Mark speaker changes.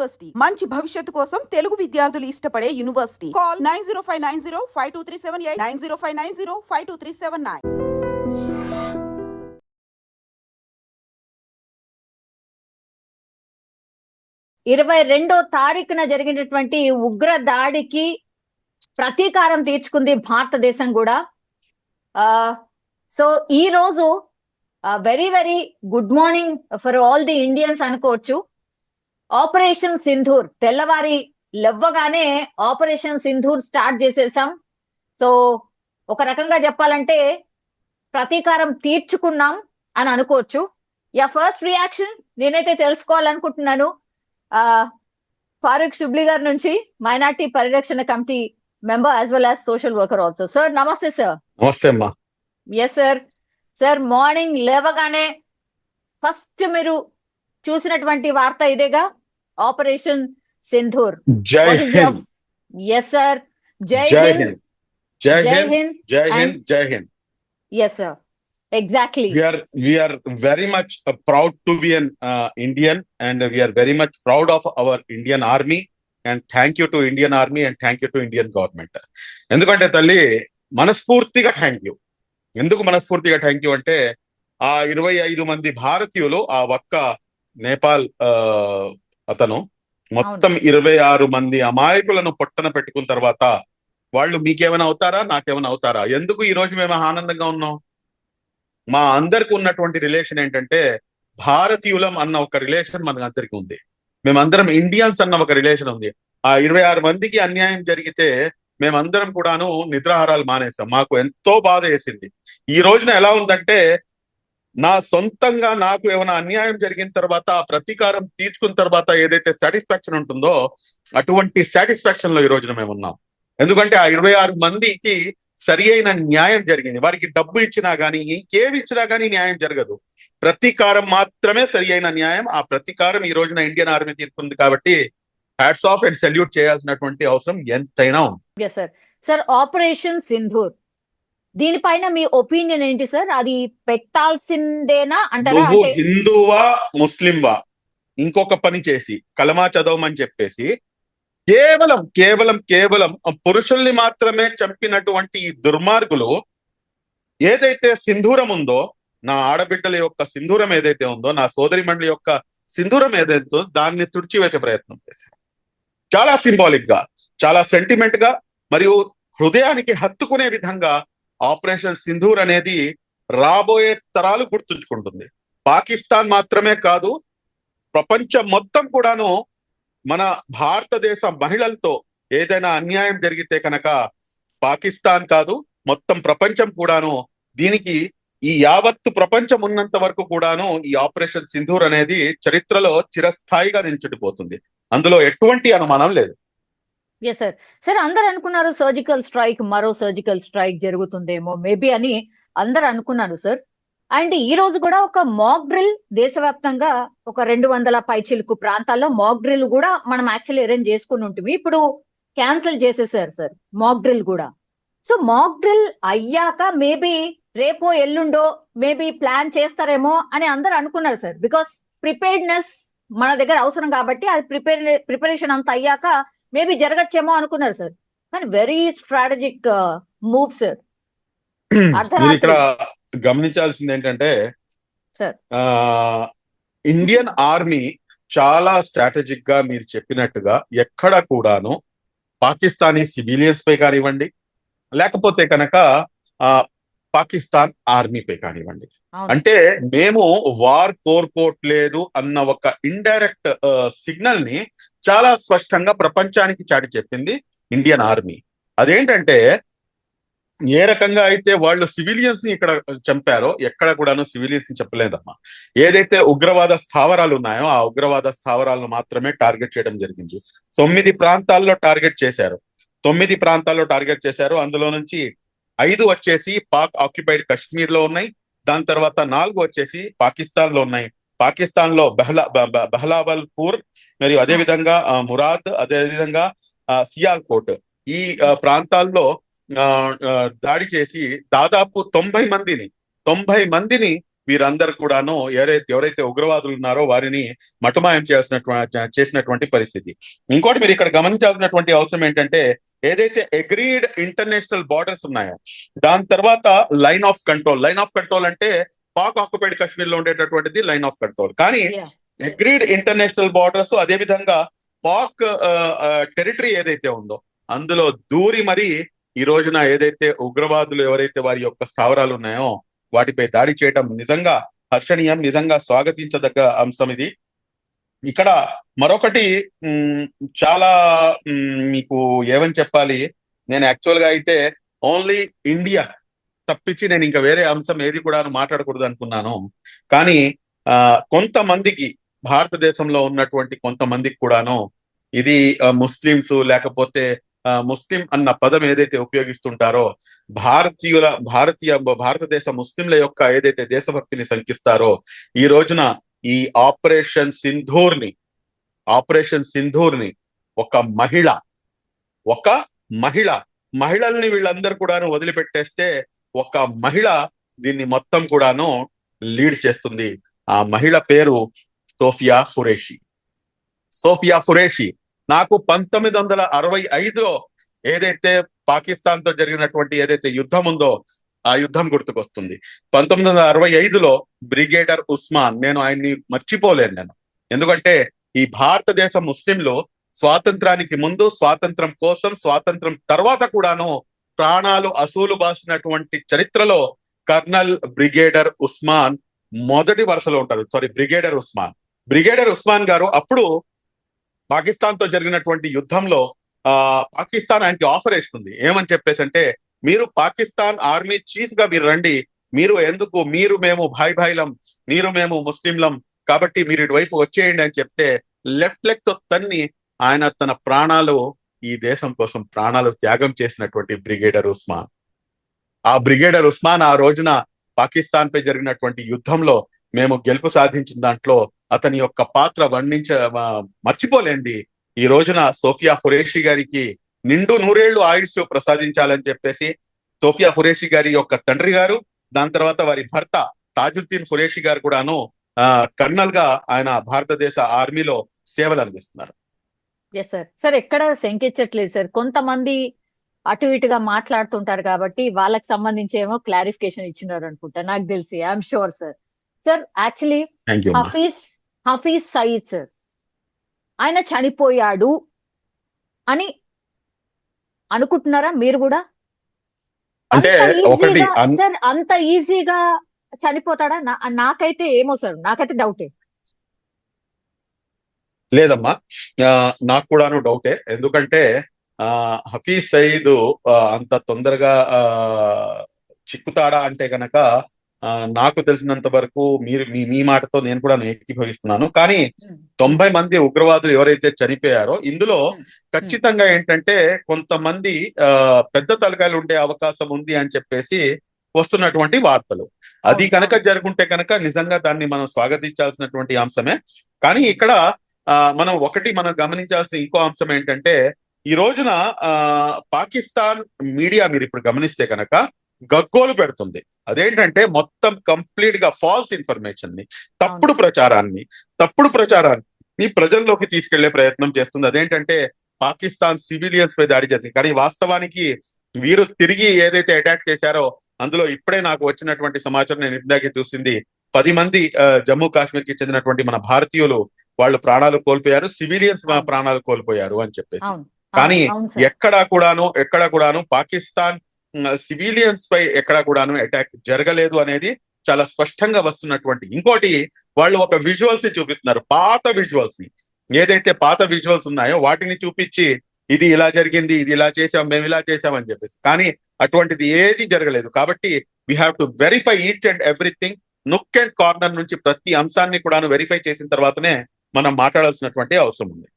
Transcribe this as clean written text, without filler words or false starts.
Speaker 1: University మంచి భవిష్యత్తు కోసం తెలుగు విద్యార్థులు ఇష్టపడే యూనివర్సిటీ. కాల్ 9059052378 9059052379.
Speaker 2: 22వ తారీఖున జరిగినటువంటి ఉగ్ర దాడికి ప్రతీకారం తీర్చుకుంది భారతదేశం కూడా. సో ఈ రోజు very very good morning for all the Indians అనుకోవచ్చు. ఆపరేషన్ సింధూర్ తెల్లవారి లెవ్వగానే ఆపరేషన్ సింధూర్ స్టార్ట్ చేసేసాం. సో ఒక రకంగా చెప్పాలంటే ప్రతీకారం తీర్చుకున్నాం అని అనుకోవచ్చు. ఫస్ట్ రియాక్షన్ నేనైతే తెలుసుకోవాలనుకుంటున్నాను ఫారూక్ షుబ్లీ గారి నుంచి, మైనార్టీ పరిరక్షణ committee member as well as social worker also. Sir నమస్తే సార్.
Speaker 3: నమస్తే అమ్మా.
Speaker 2: Yes sir. సార్ మార్నింగ్ లేవగానే ఫస్ట్ మీరు చూసినటువంటి వార్త ఇదేగా, ఆపరేషన్ సింధూర్.
Speaker 3: జై హింద్.
Speaker 2: Yes sir. జై హింద్.
Speaker 3: జై హింద్. జై హింద్. జై Hind.
Speaker 2: Yes sir. Exactly.
Speaker 3: We are very much proud to be an Indian, and we are very much proud of our Indian Army, and thank you to Indian Army and thank you to Indian government. ఎందుకంటే తల్లి మనస్ఫూర్తిగా thank you. ఎందుకు మనస్ఫూర్తిగా thank you అంటే ఆ 25 మంది భారతీయులు, ఆ ఒక్క నేపాల్ అతను మొత్తం 26 మంది అమాయకులను పొట్టన పెట్టుకున్న తర్వాత వాళ్ళు మీకేమైనా అవుతారా, నాకేమైనా అవుతారా? ఎందుకు ఈ రోజు మేము ఆనందంగా ఉన్నాం? మా అందరికి ఉన్నటువంటి రిలేషన్ ఏంటంటే భారతీయులం అన్న ఒక రిలేషన్ మన అందరికి ఉంది. మేమందరం ఇండియన్స్ అన్న ఒక రిలేషన్ ఉంది. ఆ 26 మందికి అన్యాయం జరిగితే మేమందరం కూడాను నిద్రాహారాలు మానేస్తాం. మాకు ఎంతో బాధ వేసింది. ఈ రోజున ఎలా ఉందంటే నా సొంతంగా నాకు ఏమైనా అన్యాయం జరిగిన తర్వాత ఆ ప్రతీకారం తీర్చుకున్న తర్వాత ఏదైతే సాటిస్ఫాక్షన్ ఉంటుందో అటువంటి సాటిస్ఫాక్షన్ లో ఈ రోజున మేము ఉన్నాం. ఎందుకంటే ఆ 26 మందికి సరి అయిన న్యాయం జరిగింది. వారికి డబ్బు ఇచ్చినా గానీ, ఇంకేమి ఇచ్చినా గానీ న్యాయం జరగదు. ప్రతీకారం మాత్రమే సరి అయిన న్యాయం. ఆ ప్రతీకారం ఈ రోజున ఇండియన్ ఆర్మీ తీసుకుంది కాబట్టి హ్యాట్స్ ఆఫ్ అండ్ సెల్యూట్ చేయాల్సినటువంటి అవసరం ఎంతైనా ఉంది.
Speaker 2: సార్ ఆపరేషన్ సింధూర్ దీనిపైన మీ ఒపీనియన్ ఏంటి సార్? అది పెట్టాల్సిందేనా అంటారా?
Speaker 3: నువ్వు హిందువా ముస్లింవా ఇంకొక పని చేసి కలమా చదవమని చెప్పేసి కేవలం కేవలం కేవలం పురుషుల్ని మాత్రమే చంపినటువంటి ఈ దుర్మార్గులు ఏదైతే సింధూరం ఉందో, నా ఆడబిడ్డల యొక్క సింధూరం ఏదైతే ఉందో, నా సోదరి మండలి యొక్క సింధూరం ఏదైతే దాన్ని తుడిచివేసే ప్రయత్నం చేశారు. చాలా సింబాలిక్ గా, చాలా సెంటిమెంట్ గా మరియు హృదయానికి హత్తుకునే విధంగా ఆపరేషన్ సింధూర్ అనేది రాబోయే తరాలు గుర్తుంచుకుంటుంది. పాకిస్తాన్ మాత్రమే కాదు, ప్రపంచం మొత్తం కూడాను మన భారతదేశ మహిళలతో ఏదైనా అన్యాయం జరిగితే కనుక పాకిస్తాన్ కాదు, మొత్తం ప్రపంచం కూడాను దీనికి, ఈ యావత్తు ప్రపంచం ఉన్నంత వరకు కూడాను ఈ ఆపరేషన్ సింధూర్ అనేది చరిత్రలో చిరస్థాయిగా నిలిచిపోతుంది. అందులో ఎటువంటి అనుమానం లేదు.
Speaker 2: సార్. సార్ అందరు అనుకున్నారు సర్జికల్ స్ట్రైక్, మరో సర్జికల్ స్ట్రైక్ జరుగుతుందేమో మేబీ అని అందరు అనుకున్నారు సార్. అండ్ ఈ రోజు కూడా ఒక మాక్ డ్రిల్ దేశవ్యాప్తంగా ఒక 200 పైచిలుకు ప్రాంతాల్లో మాక్ డ్రిల్ కూడా మనం యాక్చువల్లీ అరేంజ్ చేసుకుని ఉంటుంది. ఇప్పుడు క్యాన్సిల్ చేసేసారు సార్ మాక్ డ్రిల్ కూడా. సో మాక్ డ్రిల్ అయ్యాక మేబీ రేపో ఎల్లుండో మేబీ ప్లాన్ చేస్తారేమో అని అందరు అనుకున్నారు సార్. బికాస్ ప్రిపేర్డ్నెస్ మన దగ్గర అవసరం కాబట్టి అది ప్రిపరేషన్ అంత అయ్యాక మేబీ జరగచ్చేమో అనుకున్నారు సార్. కానీ వెరీ స్ట్రాటజిక్ మూవ్ సార్.
Speaker 3: ఇక్కడ గమనించాల్సింది ఏంటంటే ఇండియన్ ఆర్మీ చాలా స్ట్రాటజిక్ గా మీరు చెప్పినట్టుగా ఎక్కడ కూడాను పాకిస్తానీ సివిలియన్స్ పై కానివ్వండి, లేకపోతే కనుక పాకిస్తాన్ ఆర్మీపై కానివ్వండి, అంటే మేము వార్ కోరుకోవట్లేదు అన్న ఒక ఇండైరెక్ట్ సిగ్నల్ ని చాలా స్పష్టంగా ప్రపంచానికి చాటి చెప్పింది ఇండియన్ ఆర్మీ. అదేంటంటే ఏ రకంగా అయితే వాళ్ళు సివిలియన్స్ ని ఇక్కడ చంపారో ఎక్కడ కూడాను సివిలియన్స్ ని చెప్పలేదమ్మా. ఏదైతే ఉగ్రవాద స్థావరాలు ఉన్నాయో ఆ ఉగ్రవాద స్థావరాలను మాత్రమే టార్గెట్ చేయడం జరిగింది. 9 ప్రాంతాల్లో టార్గెట్ చేశారు. 9 ప్రాంతాల్లో టార్గెట్ చేశారు. అందులో నుంచి 5 వచ్చేసి పాక్ ఆక్యుపైడ్ కశ్మీర్ లో ఉన్నాయి. దాని తర్వాత 4 వచ్చేసి పాకిస్తాన్ లో ఉన్నాయి. పాకిస్తాన్ లో బహ్లావల్పూర్ మరియు అదేవిధంగా మురాద్, అదేవిధంగా సియాల్కోట్, ఈ ప్రాంతాల్లో దాడి చేసి దాదాపు 90 మందిని వీరందరూ కూడాను ఎవరైతే ఉగ్రవాదులు ఉన్నారో వారిని మటుమాయం చేసినటువంటి పరిస్థితి. ఇంకోటి మీరు ఇక్కడ గమనించాల్సినటువంటి అవసరం ఏంటంటే, ఏదైతే అగ్రీడ్ ఇంటర్నేషనల్ బార్డర్స్ ఉన్నాయో దాని తర్వాత లైన్ ఆఫ్ కంట్రోల్ అంటే పాక్ ఆక్యుపైడ్ కాశ్మీర్ లో ఉండేటటువంటిది లైన్ ఆఫ్ కంట్రోల్. కానీ అగ్రీడ్ ఇంటర్నేషనల్ బార్డర్స్, అదే విధంగా పాక్ టెరిటరీ ఏదైతే ఉందో అందులో దూరి మరి ఈ రోజున ఏదైతే ఉగ్రవాదులు ఎవరైతే వారి యొక్క స్థావరాలు ఉన్నాయో వాటిపై దాడి చేయడం నిజంగా హర్షణీయం, నిజంగా స్వాగతించదగ్గ అంశం ఇది. ఇక్కడ మరొకటి చాలా మీకు ఏమని చెప్పాలి, నేను యాక్చువల్ గా అయితే ఓన్లీ ఇండియా తప్పించి నేను ఇంకా వేరే అంశం ఏది కూడా మాట్లాడకూడదు అనుకున్నాను. కానీ కొంతమందికి, భారతదేశంలో ఉన్నటువంటి కొంతమందికి కూడాను ఇది ముస్లింస్ లేకపోతే ముస్లిం అన్న పదం ఏదైతే ఉపయోగిస్తుంటారో భారతదేశ ముస్లింల యొక్క ఏదైతే దేశభక్తిని శంకిస్తారో ఈ రోజున ఈ ఆపరేషన్ సింధూర్ని ఒక మహిళల్ని వీళ్ళందరూ కూడాను వదిలిపెట్టేస్తే ఒక మహిళ దీన్ని మొత్తం కూడాను లీడ్ చేస్తుంది. ఆ మహిళ పేరు సోఫియా ఖురేషి. నాకు 1965లో ఏదైతే పాకిస్తాన్ తో జరిగినటువంటి ఏదైతే యుద్ధం ఉందో ఆ యుద్ధం గుర్తుకొస్తుంది. 1965లో బ్రిగేడర్ ఉస్మాన్, నేను ఆయన్ని మర్చిపోలేను ఎందుకంటే ఈ భారతదేశ ముస్లింలు స్వాతంత్రానికి ముందు, స్వాతంత్రం కోసం, స్వాతంత్రం తర్వాత కూడాను ప్రాణాలు అసూలు బాసినటువంటి చరిత్రలో కర్నల్ బ్రిగేడర్ ఉస్మాన్ మొదటి వరుసలో ఉంటారు. బ్రిగేడర్ ఉస్మాన్ గారు అప్పుడు పాకిస్తాన్ తో జరిగినటువంటి యుద్ధంలో పాకిస్తాన్ ఆయనకి ఆఫర్ ఇస్తుంది. ఏమని చెప్పేసి అంటే, మీరు పాకిస్తాన్ ఆర్మీ చీఫ్ గా మీరు రండి, మేము భాయిలం, మేము ముస్లింలం, కాబట్టి మీరు ఇటువైపు వచ్చేయండి అని చెప్తే లెఫ్ట్ లెగ్ తో తన్ని ఆయన తన ప్రాణాలు, ఈ దేశం కోసం ప్రాణాలు త్యాగం చేసినటువంటి బ్రిగేడర్ ఉస్మాన్ ఆ రోజున పాకిస్తాన్ పై జరిగినటువంటి యుద్ధంలో మేము గెలుపు సాధించిన దాంట్లో అతని యొక్క పాత్ర మర్చిపోలేండి. ఈ రోజున సోఫియా ఖురేషి గారికి నిండు 100 ఏళ్లు ఆయుష్ ప్రసాదించాలని చెప్పేసి సోఫియా ఖురేషి గారి యొక్క తండ్రి గారు, దాని తర్వాత వారి భర్త తాజుద్దీన్ ఖురేషి గారు కూడాను కర్నల్ గా ఆయన భారతదేశ ఆర్మీలో సేవలు అందిస్తున్నారు.
Speaker 2: సార్ ఎక్కడ శంకించట్లేదు సార్, కొంతమంది అటు ఇటుగా మాట్లాడుతుంటారు కాబట్టి వాళ్ళకి సంబంధించి ఏమో క్లారిఫికేషన్ ఇచ్చినారు అనుకుంటా, నాకు తెలిసి. I'm sure sir actually Hafiz Saeed sir ఆయన చనిపోయాడు అని అనుకుంటున్నారా మీరు కూడా?
Speaker 3: అంటే
Speaker 2: సార్ అంత ఈజీగా చనిపోతాడా? నాకైతే ఏమో సార్, నాకైతే డౌటే.
Speaker 3: లేదమ్మా, నాకు కూడాను డౌటే. ఎందుకంటే హఫీజ్ సయీద్ అంత తొందరగా చిక్కుతాడా అంటే గనక నాకు తెలిసినంత వరకు మీ మాటతో నేను కూడా ఏకీభవిస్తున్నాను. కానీ 90 మంది ఉగ్రవాదులు ఎవరైతే చనిపోయారో ఇందులో ఖచ్చితంగా ఏంటంటే కొంతమంది పెద్ద తలకాయలు ఉండే అవకాశం ఉంది అని చెప్పేసి వస్తున్నటువంటి వార్తలు. అది కనుక జరుగుంటే కనుక నిజంగా దాన్ని మనం స్వాగతించాల్సినటువంటి అంశమే. కానీ ఇక్కడ మనం గమనించాల్సిన ఇంకో అంశం ఏంటంటే, ఈ రోజున పాకిస్తాన్ మీడియా మీరు ఇప్పుడు గమనిస్తే కనుక గగ్గోలు పెడుతుంది. అదేంటంటే మొత్తం కంప్లీట్ గా ఫాల్స్ ఇన్ఫర్మేషన్ ని, తప్పుడు ప్రచారాన్ని ప్రజల్లోకి తీసుకెళ్లే ప్రయత్నం చేస్తుంది. అదేంటంటే పాకిస్తాన్ సివిలియన్స్ పై దాడి చేసింది, కానీ వాస్తవానికి వీరు తిరిగి ఏదైతే అటాక్ చేశారో అందులో ఇప్పుడే నాకు వచ్చినటువంటి సమాచారం, నేను ఇందాకే చూసింది, 10 మంది జమ్మూ కాశ్మీర్ కి చెందినటువంటి మన భారతీయులు వాళ్ళు ప్రాణాలు కోల్పోయారు, సివిలియన్స్ ప్రాణాలు కోల్పోయారు అని చెప్పేసి. కానీ ఎక్కడా కూడాను పాకిస్తాన్ సివిలియన్స్ పై ఎక్కడా కూడాను అటాక్ జరగలేదు అనేది చాలా స్పష్టంగా వస్తున్నటువంటి. ఇంకోటి, వాళ్ళు ఒక విజువల్స్ ని చూపిస్తున్నారు, ఏదైతే పాత విజువల్స్ ఉన్నాయో వాటిని చూపించి ఇది ఇలా జరిగింది, ఇది ఇలా చేసాం, మేము ఇలా చేసామని చెప్పేసి. కానీ అటువంటిది ఏది జరగలేదు. కాబట్టి we have to verify each and everything. Nook and corner నుంచి ప్రతి అంశాన్ని కూడా వెరిఫై చేసిన తర్వాతనే మనం మాట్లాడాల్సినటువంటి అవసరం ఉంది.